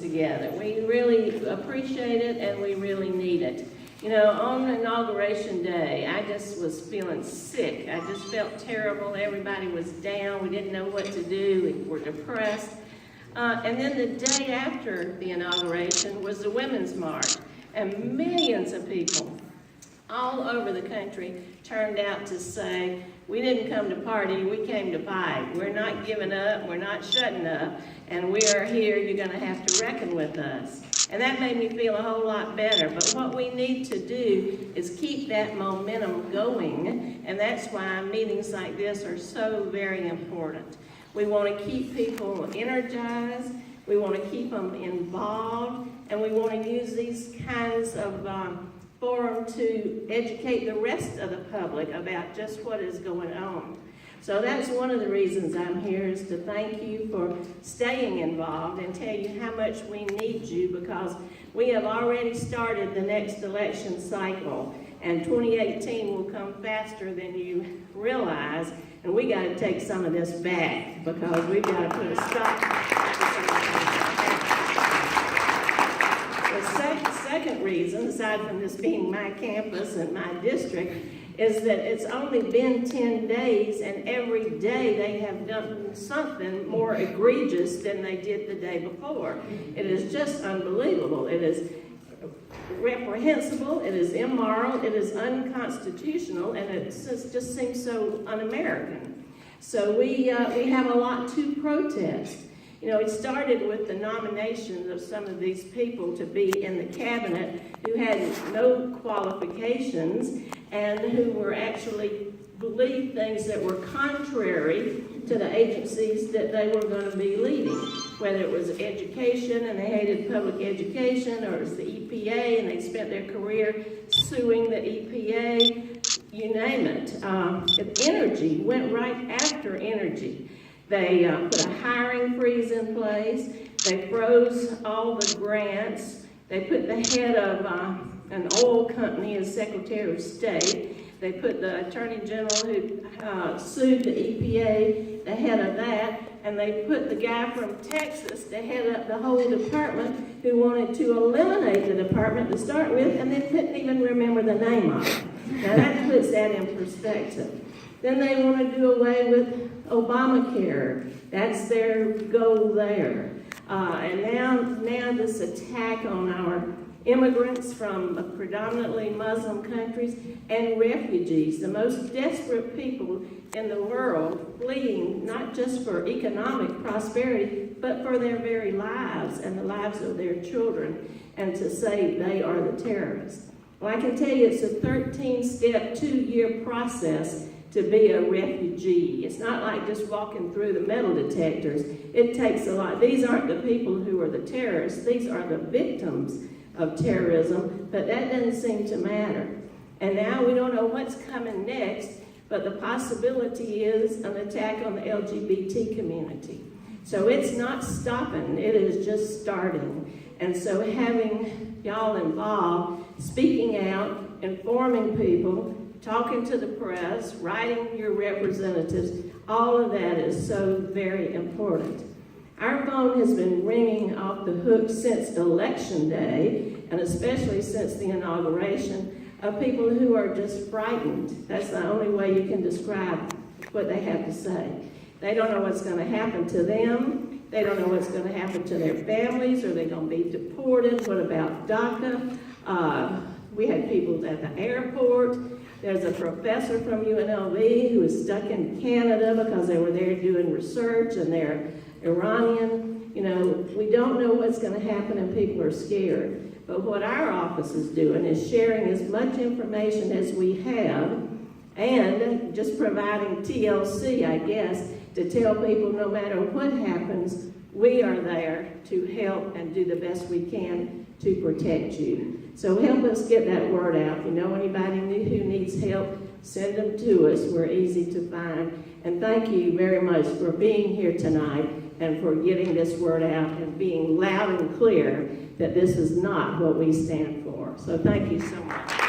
Together. We really appreciate it and we really need it. You know, on Inauguration Day, I just was feeling sick. I just felt terrible. Everybody was down. We didn't know what to do. We were depressed. And then the day after the inauguration was the Women's March. And millions of people all over the country turned out to say, we didn't come to party, we came to fight. We're not giving up, we're not shutting up, and we are here, you're gonna have to reckon with us. And that made me feel a whole lot better, but what we need to do is keep that momentum going, and that's why meetings like this are so very important. We wanna keep people energized, we wanna keep them involved, and we wanna use these kinds of forum to educate the rest of the public about just what is going on. So that's one of the reasons I'm here, is to thank you for staying involved and tell you how much we need you, because we have already started the next election cycle, and 2018 will come faster than you realize, and we got to take some of this back because we've got to put a stop to some of the second reason, aside from this being my campus and my district, is that it's only been 10 days and every day they have done something more egregious than they did the day before. It is just unbelievable. It is reprehensible, it is immoral, it is unconstitutional, and it just seems so un-American. So we have a lot to protest. You know, it started with the nominations of some of these people to be in the cabinet who had no qualifications and who were actually believed things that were contrary to the agencies that they were going to be leading, whether it was education and they hated public education, or it was the EPA and they spent their career suing the EPA, you name it. Energy went right after energy. They put a hiring freeze in place. They froze all the grants. They put the head of an oil company as Secretary of State. They put the Attorney General who sued the EPA, the head of that, and they put the guy from Texas to head up the whole department, who wanted to eliminate the department to start with, and then couldn't even remember the name of it. Now that puts that in perspective. Then they want to do away with Obamacare. That's their goal there. And now this attack on our immigrants from predominantly Muslim countries and refugees, the most desperate people in the world, fleeing not just for economic prosperity, but for their very lives and the lives of their children, and to say they are the terrorists. Well, I can tell you it's a 13-step, 2-year process to be a refugee. It's not like just walking through the metal detectors. It takes a lot. These aren't the people who are the terrorists. These are the victims of terrorism, but that doesn't seem to matter. And now we don't know what's coming next, but the possibility is an attack on the LGBT community. So it's not stopping, it is just starting. And so having y'all involved, speaking out, informing people, talking to the press, writing your representatives, all of that is so very important. Our phone has been ringing off the hook since Election Day, and especially since the inauguration, of people who are just frightened. That's the only way you can describe what they have to say. They don't know what's going to happen to them. They don't know what's going to happen to their families. Are they going to be deported? What about DACA? We had people at the airport. There's a professor from UNLV who is stuck in Canada because they were there doing research and they're Iranian. You know, we don't know what's going to happen and people are scared. But what our office is doing is sharing as much information as we have and just providing TLC, I guess, to tell people no matter what happens, we are there to help and do the best we can to protect you. So help us get that word out. If you know anybody who needs help, send them to us. We're easy to find. And thank you very much for being here tonight and for getting this word out and being loud and clear that this is not what we stand for. So thank you so much.